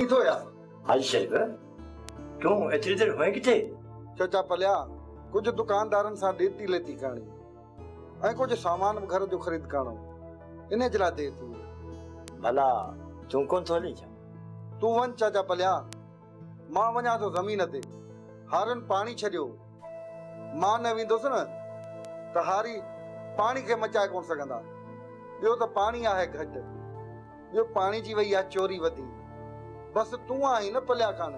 किथो या हाजी शरीफ क्यों एतरी देर हुए किथे? चाचा पलिया कुछ दुकानदारन सा देती लेती करनी ऐं कुछ सामान घर जो खरीद करणो इने जला देर थी। भला तू कौन थो हली छा? तू वन चाचा पलिया मां वञा तो जमीन ते हारन पानी छडियो मां न वेंदुसि न त हारी पानी के मचाए कोन सघंदा। ॿियो त पानी आहे घटि ॿियो पानी जी वई आहे चोरी वधी। बस तू आई न पलिया कान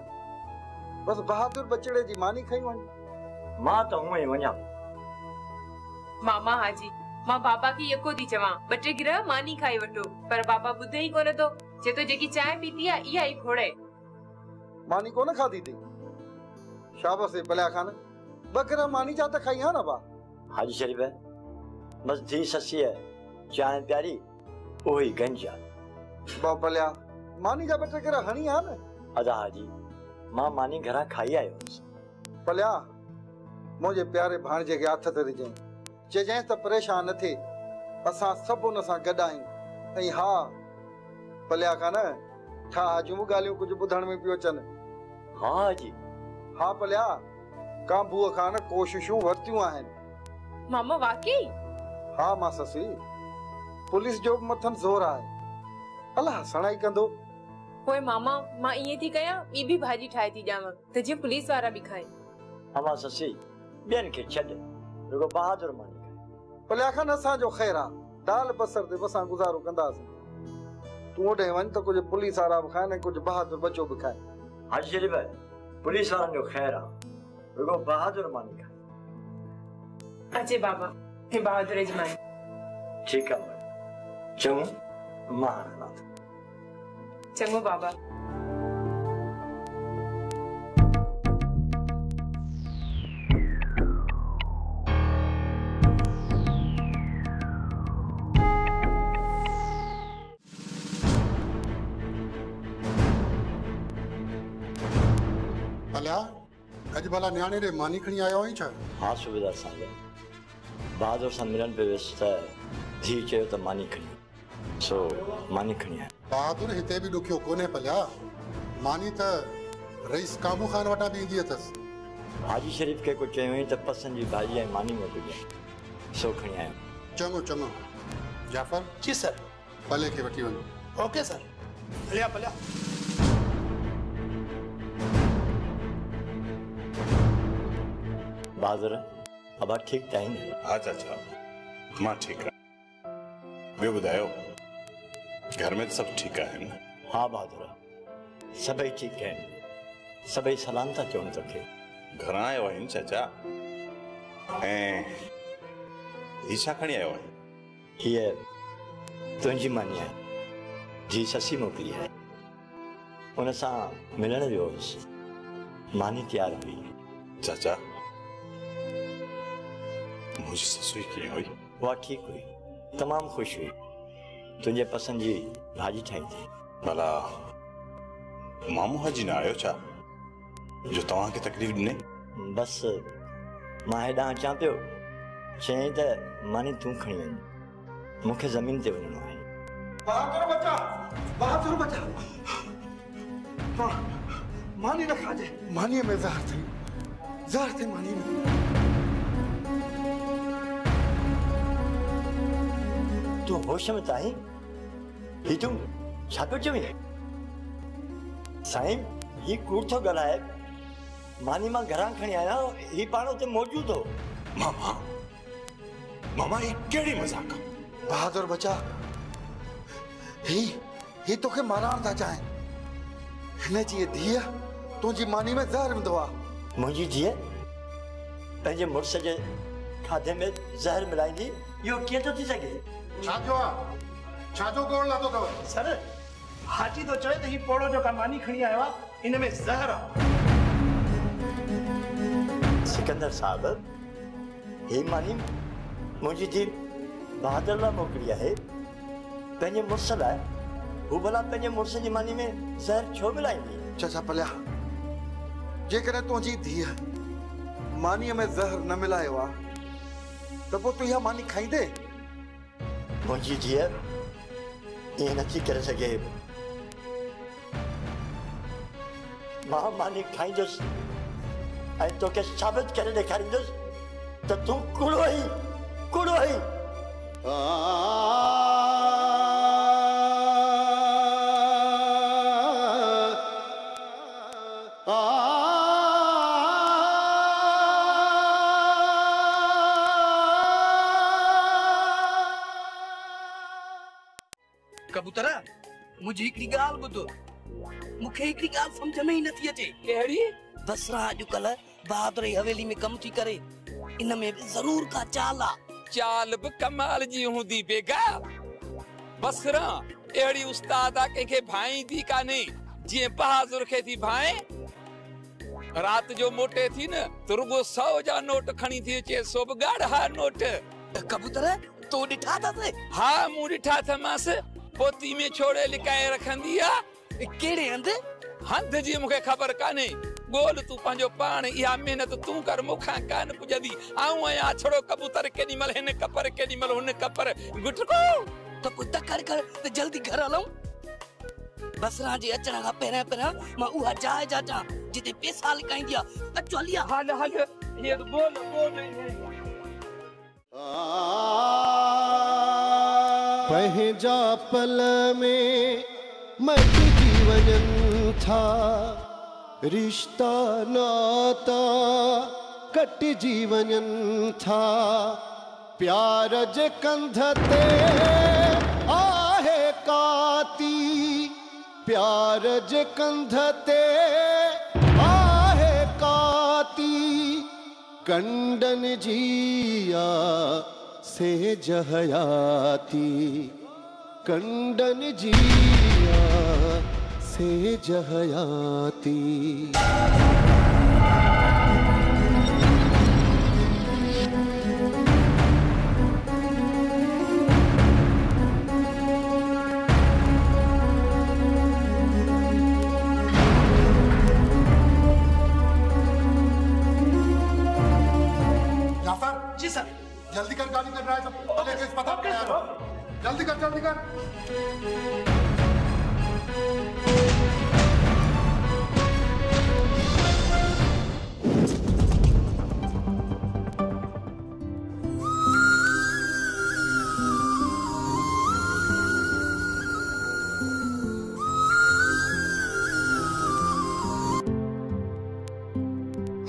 बस बहादुर बचड़े जी मानी खई वञ। मां त हुए वञा। मामा हाजी मां बाबा की यको थी चवां बटे गिरह मानी खाई वठो पर बाबा ॿुधे ई कोन थो। जे तो जेकी चाय पीती आहे इहा ई खोड़े। मानी कोन खाधी थी शाबाश पलिया खान बकरा मानी जा त खाई हा न बा। हाजी शरीफ बस धी ससी है चाय प्यारी ओही गंजा बा पलिया मानी जा बटे गिरह हणी हा न। अदा हाजी मां मानी घरा खाई आयो पलिया मुझे प्यारे भाणजे के हथ ते ॾिजांइ चइजांइ त परेशान न थे असां सभु हुन सां गॾु आहियूं। ऐं हा पलिया कान छा जूं ॻाल्हियूं कुझु ॿुधण में पियो अचनि। हाँ हाजी हा पलिया काबूअ खां न कोशिशूं वरतियूं आहिनि। मामा वाकई? हा मां ससी पुलिस जो मथन ज़ोर आहे अलाह सणाई कंदो। पोइ मामा मां इए थी कयां ॿी भी भाजी ठाहे थी ॾियांव त जीअं पुलिस वारा भी खाए। अमा ससी ॿियनि खे छॾ रुगो बहादुर मानी खाए। पलिया खान असांजो ख़ैर आहे दाल बसर ते बसां गुज़ारो कंदासीं। तूं ओॾे वञ त कुझु पुलिस वारा बि खाइनि ऐं कुझु बहादुर बचो बि खाए। हाजी शरीफ पुलिस वारनि जो ख़ैर आहे रुगो बहादुर मानी खाए। अचे बाबा हे बहादुर जी मानी। ठीक है चंगो मां हलां थो। चंगो बाबा। पलिया अज भला न्याणे रे मानी खणी आयो आहीं छा? हाँ सूबेदार साहब बहादुर सां मिलन पे वियुसि त धी चयो त मानी खणी सो मानी खणी आया। बहादुर हिते भी ॾुखियो कोन्हे पलिया मानी त रईस काबू खान वटां भी ईंदी अथसि। हाजी शरीफ खे कुझु चयो त पसंदि जी भाॼी ऐं मानी मोकिलिजांइ सो खणी आयो। चङो चङो जाफर जी सर। पले खे वठी वञो। Okay sir. पलिया पलिया बहादुर अबा ठीक त आहिनि? हाँ चाचा मां ठीक है। ॿियो ॿुधायो घर में सब ठीक आहिनि? हाँ बहादुर सभई ठीक आहिनि सभई सलाम था चवनि तोखे। घरां आयो आहिनि चाचा ऐं ही छा खणी आयो आहे? हीअ तुंहिंजी मानी आहे जी ससी मोकिली आहे उन सां मिलण वियो हुउसि मानी तयार हुई। चाचा मुझे ससुई कीअं हुई? उहा ठीक हुई तमामु ख़ुशि हुई तुंहिंजे पसंदि जी भाॼी ठाही थी। भला मामू हाजी न आयो छा जो तव्हांखे तकलीफ़ ॾिने? बसि मां हेॾां अचां पियो चयईं त मानी तूं खणी वञ मूंखे ज़मीन ते वञिणो आहे। बहादुर बचा मानी न खाजे मानी में ज़हर थे मानी में। तू होश में ताई ही तू छा पियो चवीं? साईं ही कूड़ थो ॻाल्हाए मानी मां घरां खणी आया ही पाण उते मौजूद हो। मामा मामा ही कहिड़ी मज़ाक? बहादुर बचा ही तोखे मारण था चाहिनि हिन जी धीअ तुंहिंजी मानी में ज़हर विधो आहे। मुंहिंजी धीअ पंहिंजे मुड़ुस जे खाधे में ज़हर मिलाईंदी इहो कीअं थो थी सघे? छा थियो आहे? छा जो गोड़ लाथो अथव? सर हाजी तो चवे त ही पोड़ो जो का मानी खणी आयो आहे इन में ज़हर आहे। सिकंदर साहब ही मानी मुंहिंजी धीउ बहादुर लाइ मोकिली आहे पंहिंजे मुड़ुस लाइ। हू भला पंहिंजे मुड़ुस जी मानी में ज़हर छो मिलाईंदी? चाचा पलिया जेकॾहिं तुंहिंजी धीअ मानीअ में ज़हर न मिलायो आहे त पोइ तूं इहा मानी खाईंदे? मुंहिंजी धीअ ईअं नथी करे सघे मां मानी खाईंदुसि ऐं तोखे साबित करे ॾेखारींदुसि त तूं कूड़ो ई कबूतरा मुझे हिकिड़ी ॻाल्हि ॿुधो मूंखे हिकिड़ी ॻाल्हि सम्झ में ई नथी अचे कहिड़ी? बसरा अॼुकल्ह बहादुर जी हवेली में कमु थी करे इन में बि ज़रूर का चाल आहे चाल बि कमाल जी हूंदी बेगा बसरा अहिड़ी उस्ताद आहे कंहिंखे भाईंदी कान्हे जीअं बहादुर खे थी भाए रात जो मोटे थी न त रुगो 100 जा नोट खणी थी अचे सो बि ॻाढ़ा नोट कबूतर तो ॾिठा अथसि हा मूं ॾिठा अथमांसि पोती में छोड़े लिकाए रखंदी आहे कहिड़े हंधि हंध जी मूंखे ख़बर कान्हे ॻोल्ह तूं पंहिंजो पाण इहा महिनत तूं कर मूंखां कान पुॼंदी आऊं आहियां छड़ो कबूतर केॾीमहिल हिन कपर केॾीमहिल हुन कपर गुटको त पोइ तकड़ कर त जल्दी घर हलूं बसरा जे अचण खां पहिरियां मां उहा जाइ जाचां जिते पैसा लिकाईंदी आहे अचो हलिया हल ये बोल पंहिंजा पल में मट जीवन था रिश्ता नाता कट जीवन था प्यार जे कंध ते आहे काती प्यार जे कंध ते आहे काती कंडन जिया से जहयाती कंडन जिया से जहयाती जी सर जल्दी कर गाड़ी कर रहा है सब लेके अस्पताल में आ रहा जल्दी कर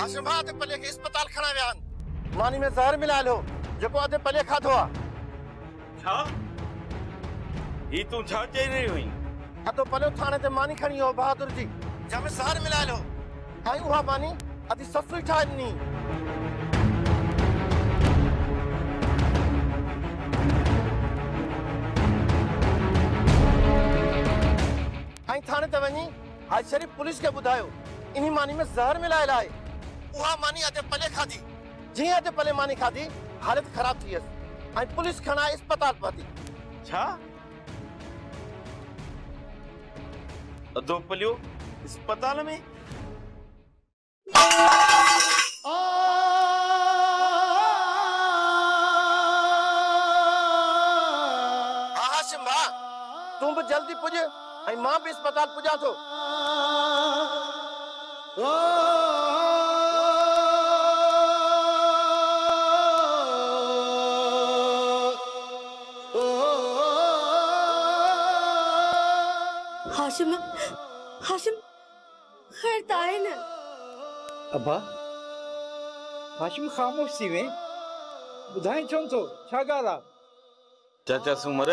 हाशिम भाउ अधु पले खे अस्पताल खणा विया आहिनि मानी में ज़हर मिलायल हो जेको अधु पले खाधो आहे छा ही तूं छा चई रही हुई अधु पले थाने ते मानी खणी हो बहादुर जी जंहिंमें ज़हर मिलायल हो ऐं उहा मानी अधी ससु ई ठाहे ॾिनी ऐं थाने ते वञी हाई शरीफ़ पुलिस खे ॿुधायो इन्ही मानी में ज़हर मिलायल आहे उहा मानी अधु पले खाधी जीअं अधु पले मानी खाधी हालत ख़राब थी वियसि ऐं पुलिस खणाए अस्पताल पहुती छा अधो पलियो अस्पताल में हाशिम भाउ तूं बि जल्दी पुॼ ऐं मां बि अस्पताल पुॼां थो हाशिम खैर त आहे न अब्बा हाशिम ख़ामोश थी वे ॿुधाई छो थो छा ॻाल्हि आहे चाचा सूमर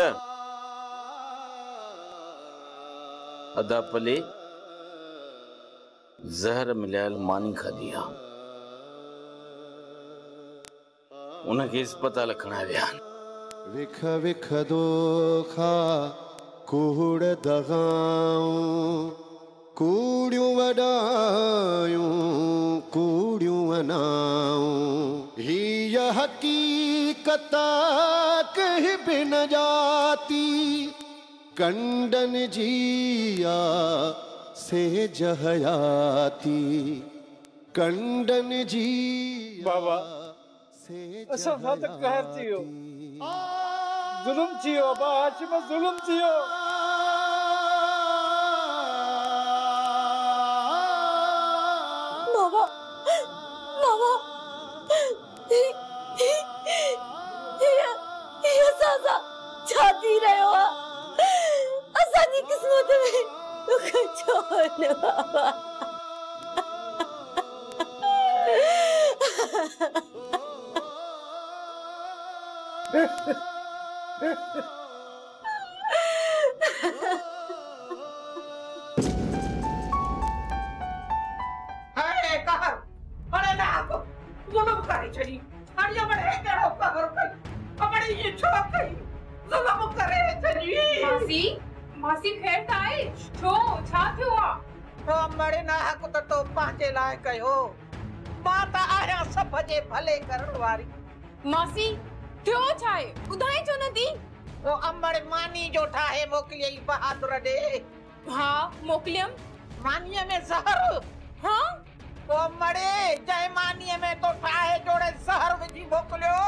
अधा पले ज़हर मिलायल मानी खाधी आहे उनखे अस्पताल खणाए विया विख विख दोखा कूड़ दगाऊं कूड़ियूं वॾायूं कूड़ियूं अनाऊं हीअ हक़ीक़त कहीं बि न जाती कंडन जिया से जहयाती कंडन जी बाबा असां सां त कहर थी वियो ज़ुल्म थी वियो अब्बा हाशिम ज़ुल्म थी वियो मामा ये सासा छाती रहो असांजी किस्मत में दुख छो न बाबा अरे कहर अरे ना को जुलम करे छड़ी अरे बड़े करो कहर कई बड़े ये छोक कई जुलम करे छड़ी मासी मासी खैर ताए छो छा थियो आ तो मरे ना हक तो पांचे लाए कयो माता आया सब जे भले करण वारी मासी थियो छाए बुधाई छो न दी ओ अमड़ मानी जो ठाहे मोकलिए बहादुर दे हां मोकलियम मानीअ में जहर हां ओ मरे जय मानीअ में तो ठाहे जोड़े जहर विझी मोकलियो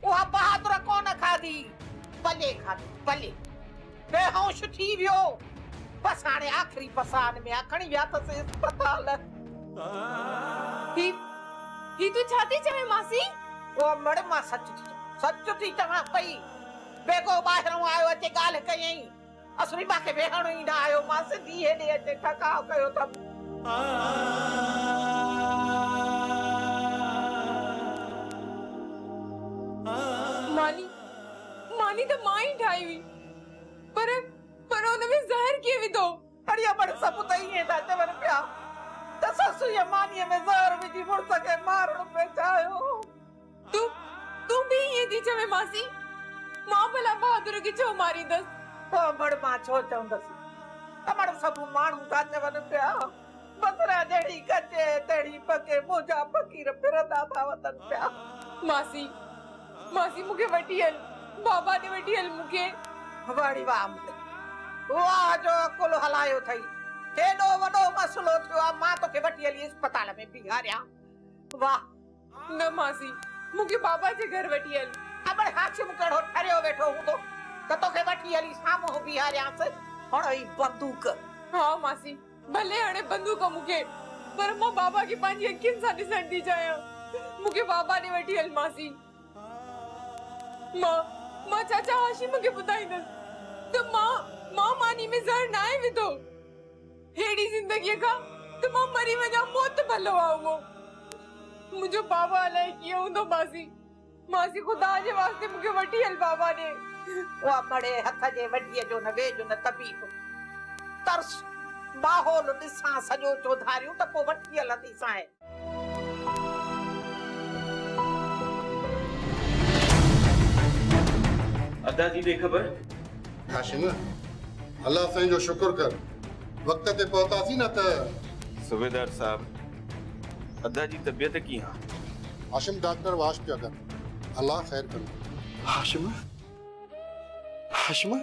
उहा बहादुर कोन खादी भले खादी भले बेहोश थी वियो बस हाणे आखिरी पसान में खणी विया त अस्पताल ही तू छाती चवे मासी ओ मड़े मां सच थी चवा पई बेगो बाहरों आयो अचे गाल कयई असली बाके बेहणो ही ना आयो मां सिधी हेडे अचे ठकाव कयो तब मानी मानी तो माई ठाई हुई पर उनमें जहर के विदो अड़िया बड़ सब तई है ता चवर पिया त ससु ये मानी में जहर विझी मुड़ सके मारण पे चायो तू भी ये दी चवे मासी मां भला बहादुर की छो मारी दस ओ बड़ मां छो चंदस तमड़ सब मानू ता चवन पिया बसरा जड़ी कचे तड़ी पके मोजा फकीर फिरदा था वतन पिया मासी मासी मुके वटियल बाबा ने वटियल मुके वाड़ी वाह वाह जो कुल हलायो थई एडो वडो मसलो थियो मां तो के वटियल अस्पताल में बिहारिया वाह न मासी मुके बाबा जे घर वटियल अबड़ हाशिम कड़ो ठरियो बैठो हूं तो के वटियल सामो बिहारिया से हणई बंदूक हां मासी भले हणे बंदूक मुके पर मां बाबा की पांजी अखिन सा दिसन दी जाया मुके बाबा ने वटियल मासी मां चाचा हाशिम के बुधाई दस तो मां मानी में जहर ना आए विदो हेड़ी जिंदगी का तो मां मरी वजा मौत भलो आओ मुझे बाबा अलग किया हूं तो मासी खुदा जे वास्ते मुके वटियल बाबा ने वो बड़े हथ जे वटिए जो न वेजो न तबीब तरस माहौल दिसा सजो चौधारियो त पो वटियल दिसा है अदा जी दे खबर हाशिम अल्लाह साईं जो शुक्र कर वक्त ते पहुतासी न त सूबेदार साहब अदा जी तबीयत की हां हाशिम डॉक्टर वाश पिया कर अल्लाह खैर करे हाशिम हाशिम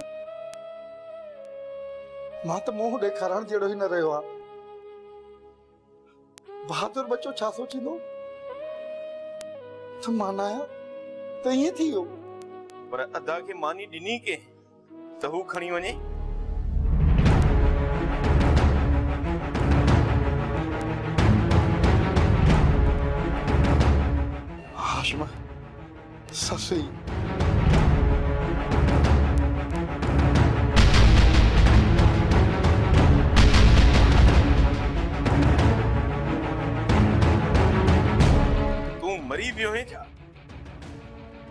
मां तो मुंह ॾेखारण जहिड़ो ही न रहियो आहे बहादुर बच्चो छा सोचींदो त मां न आहियां त ईअं थी वियो पर अदा के मानी ॾिनी के त हू खणी वञे हाशिम ससुई मरी वियो है छा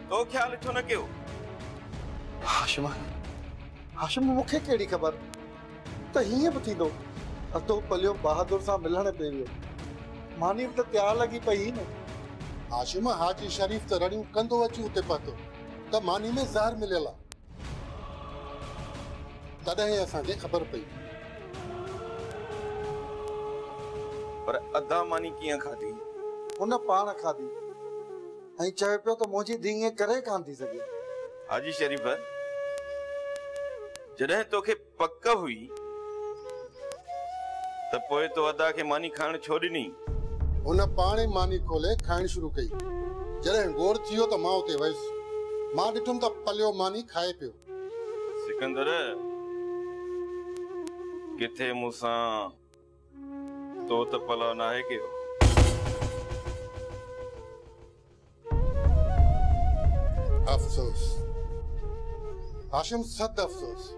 तो ख्याल छो न कयो हाशिम मूंखे कहिड़ी ख़बर त हीअं बि थींदो अतो पलियो बहादुर सां मिलण पे वियो मानी त तयार लगी पई न हाशिम हाजी शरीफ त रड़ियूं कंदो अची उते पहुतो त मानी में ज़हर मिलियल आहे तॾहिं असांखे ख़बर पई पर अदा मानी कीअं खाधी हुन पाण खाधी ऐं चए पियो त मुंहिंजी धीउ ईअं करे कान थी सघे हाजी शरीफ जॾहिं तोखे पक हुई त पोइ तो अदा खे मानी खाइण छो ॾिनी हुन पाणे मानी खोले खाइण शुरू कई जॾहिं गोड़ थियो त मां उते वयुसि मां ॾिठुमि त पलियो मानी खाए पियो सिकंदर किथे मूंसां तो त पला नाहे कयो अफ़सोस हाशिम, सद अफ़सोस।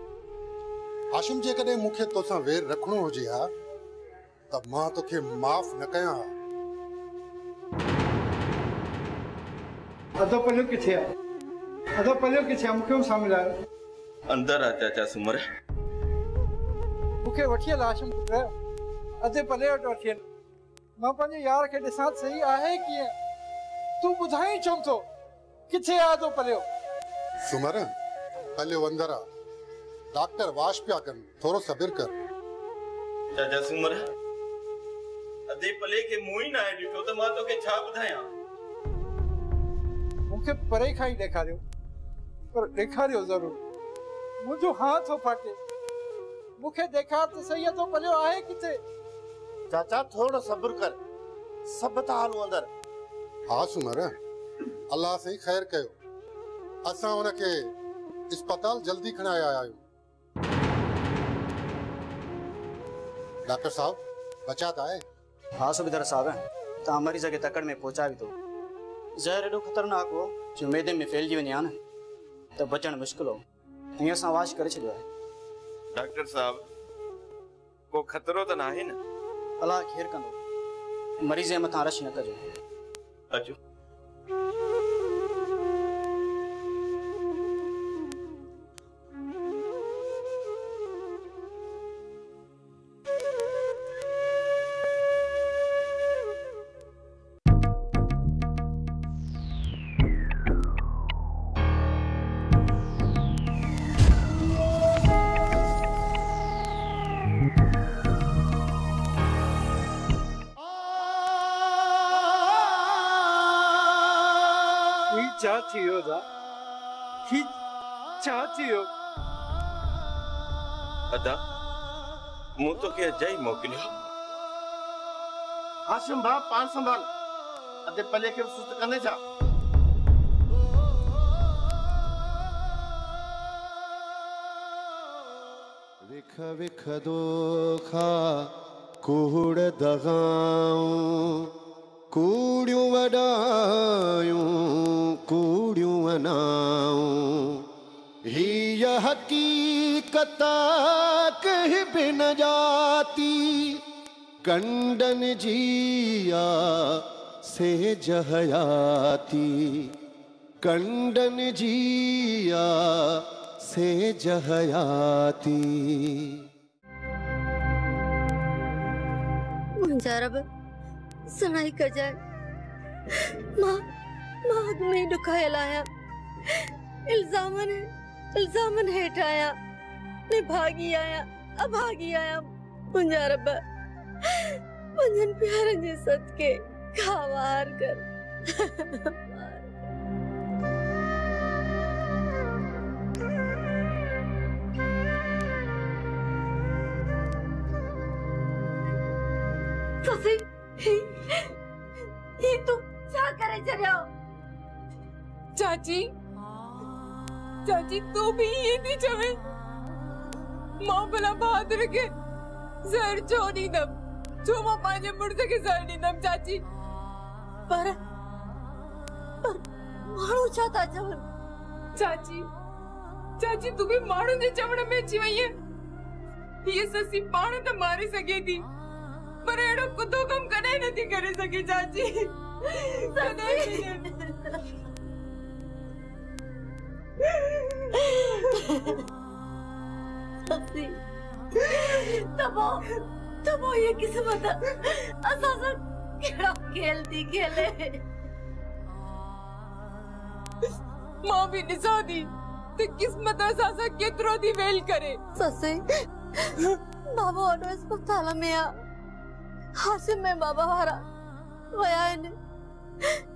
हाशिम जेकॾहिं मूंखे तोसां वेर रखणो हुजे हा त मां तोखे माफ़ न कयां हा। अधो पलियो किथे आहे? अधो पलियो किथे आहे? मूंखे सामलायो। अंदर आ चाचा सुमर। मूंखे वठी हल हाशिम पुट, अधे पले वटि वठी हल। मां पंहिंजे यार खे ॾिसां सही आहे कीअं। तूं ॿुधाई छो थो किथे आहे अधो पलियो? सुमर, पलियो अंदर आ। डॉक्टर वाश पिया कनि, थोरो सब्र कर। चाचा सुमर, अधे पले के मुंह ही ना है ॾिठो त मां तोखे छा ॿुधायां। मूंखे परे खां ई ॾेखारियो, पर ॾेखारियो ज़रूर। मुंहिंजो हाथ थो फाटे। मूंखे ॾेखार त सही अधो पलियो आहे किथे। चाचा थोरो सब्र कर, सभु था हलूं अंदर। हाँ सुमर, अल्लाह से ख़ैर कयो। असां उनखे अस्पताल जल्दी खणाए आया आहियूं। डॉक्टर साहब, बचात आहे? हाँ सुबेदार साहब, तव्हां मरीज़ खे तकड़ में पहुचा बि थो। ज़हर एॾो ख़तरनाक हो जो मैदे में फैलिजी वञे हा न त बचणु मुश्किल हो। हीअं असां वाश करे छॾियो आहे। डॉक्टर साहब, को खतरो त नाहे न? अलाह खेर कंदो, मरीज़ जे मथां रश न कजो। अचो। अदा, मूं तोखे अजाई मोकिलियो। हाशिम भाउ, पाण संभाल। अधे पले खे सुस्त कंदे छा? विख विख दोखा कूड़ दगाऊं, कूड़ियूं वॾायूं कूड़ियूं अनाऊं। हीअ हकीकत कहीं बि न जाती, कंडन जिया से जहयाती, कंडन जिया से जहयाती। मुंहिंजा रब सणाई कजाए। मां अॻ में ई ॾुखायल आहियां। इल्ज़ामन हेठि आहियां। निभागी आहियां, अभागी आहियां। मुंहिंजा रब मुंहिंजनि प्यारनि जे सदके खावार कर। ससी, ही तू छा करे छॾियो? चाची तू भी ये थी चवे? मां भला बहादुर के ज़हर छो ॾींदमि? छो मां पंहिंजे मुड़ुस खे ज़हर ॾींदमि चाची? पर माण्हू छा था चवनि? चाची तू भी माण्हू जे चवण में अची वई आहे। ये ससी पाण त मारे सघे थी, पर अहिड़ो कुतो कम कॾहिं नथी करे सघे चाची। ससी तबो ये किस्मत असां सां कहिड़ो खेल थी खेले। मां भी ॾिसां थी त किस्मत असां सां केतिरो थी वेल करे। ससी बाबा वॾो अस्पताल में आ। हाशिम में बाबा वारा वया आहिनि।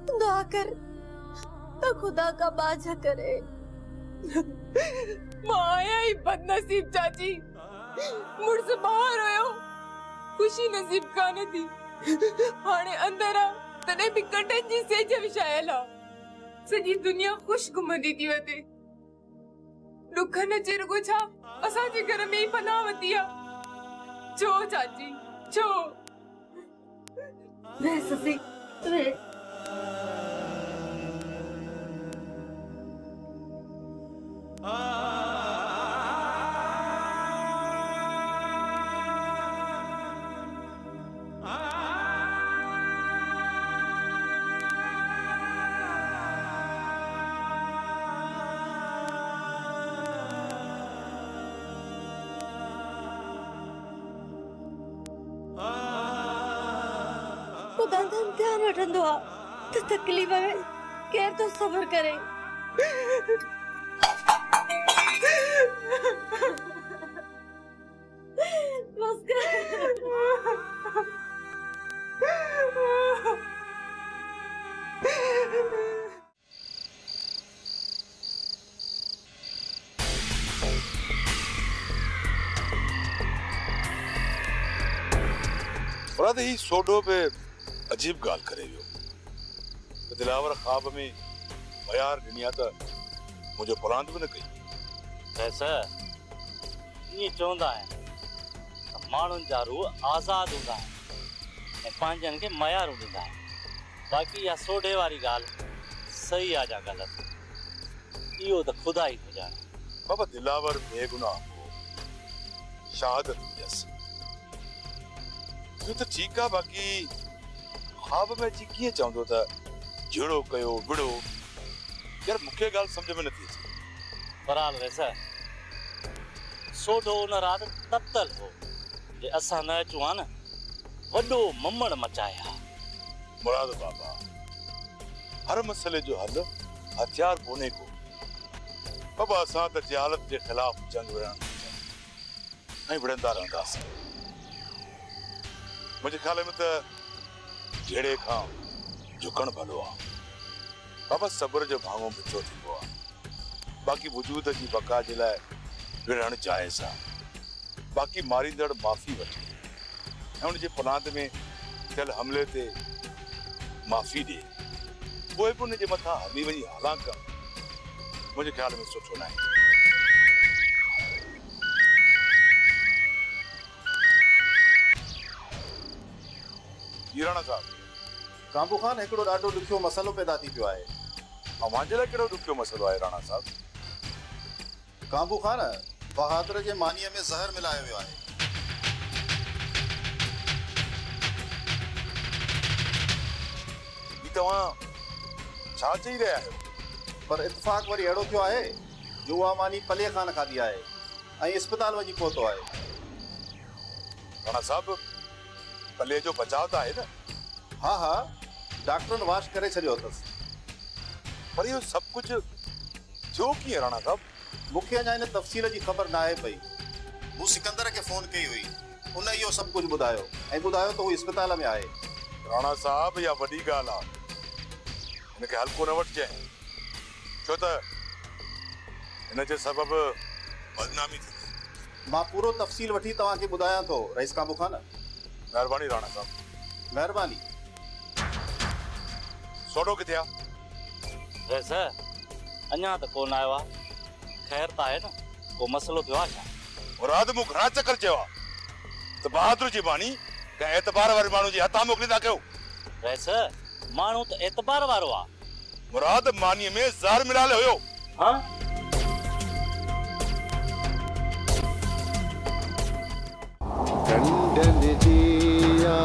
दुआ कर त खुदा का बाजा करे। मां आया ही बदनसीब चाची। मुड़स बाहर हुयो, खुशी नसीब कान थी। हाणे अंदर आ, तॾहिं बि कंडनि जी सेज विछायल आ। सॼी दुनिया ख़ुश घुमंदी थी वञे। ॾुख न चिरगो छा असांजे घर में ई पनाह वती आ। छो चाची छो? वे ससी वे। तंदन ध्यान वठंदो आ त तकलीफ़ में केर तो सब्र करे। बस कर। मुराद ही सोडो पे अजीब गाल करे वियो। दिलावर ख्वाब में बयार ॾिनी त मुझे परांद भी न कई। ऐसा ये चवंदा आहिनि त माण्हुनि जा रूह आज़ाद हूंदा आहिनि ऐं पंहिंजनि खे मयारूं ॾींदा आहिनि। बाक़ी इहा सोडे वारी ॻाल्हि सही आहे या ग़लति इहो त ख़ुदा ई थो ॼाणे। बाबा दिलावर बेगुनाह हो, शहादत हुयसि। तो ठीक है, बाकी ख्वाब में अची कीअं चवंदो त जहिड़ो कयो विड़ो, यार मूंखे ॻाल्हि सम्झ में नथी अचे। बराल वैसा सोडो उन रात ततल हो जे असां न अचूं हा न वॾो ममड़ मचाया। मुराद बाबा हर मसले जो हल हथियार कोने को। बाबा असां त जहालत जे खिलाफ जंग विढ़ण ऐं विढ़ंदा रहंदासीं। मुझे ख्याल में तो जेड़े खां झुकण भलो आ। बाबा सब्र जो भाङो मिठो थींदो आ। बाक़ी वजूद जी बका जे लाइ विढ़ण जाइज़ आ। बाक़ी मारींदड़ माफ़ी वठे ऐं उनजे पलांद में थियल हमले ते माफ़ी ॾे, पोइ बि उनजे मथां हली वञी हलाक करणु मुंहिंजे ख्याल में सुठो न आहे। हीराणा साहब, काबू खान हिकिड़ो ॾाढो ॾुखियो मसइलो पैदा थी पियो आहे। मुंहिंजे लाइ कहिड़ो ॾुखियो मसइलो आहे राणा साहब? काबू खान बहादुर जे मानीअ में ज़हर मिलायो वियो आहे। तव्हां छा चई रहिया आहियो? पर इत्तेफ़ाक वरी अहिड़ो थियो आहे जो उहा मानी पले खान खाधी आहे ऐं इस्पताल वञी पहुतो आहे। राणा साहब, पले जो बचाव त आहे न? हाँ हाँ, डॉक्टरनि वाश करे छॾियो अथसि। पर इहो सभु कुझु थियो कीअं राणा साहब? मूंखे अञा हिन तफ़सील जी ख़बर न आहे पई। मूं सिकंदर खे फ़ोन कई हुई, उन इहो सभु कुझु ॿुधायो ऐं ॿुधायो त हू इस्पताल में आहे। राणा साहब, इहा वॾी ॻाल्हि आहे, हिनखे हल्को न वठिजांइ, छो त हिनजे सबबु बदनामी थींदी। मां पूरो तफ़सील वठी तव्हांखे ॿुधायां थो रईस काबू खान। महिरबानी राणा साहब। महिरबानी। सोडो किथे आहे? वैसे अञा त कोन आयो आहे। ख़ैर त आहे न, को मसइलो थियो आहे छा? मुराद मूं घणा चकर चयो आहे त बहादुर जी बानी कंहिं एतबार वारे माण्हू जे हथां मोकिलींदा कयो। वैसे माण्हू त एतबार वारो आहे। मुराद मानीअ में ज़हर मिलायल हुयो। हाँ? कंडन दिया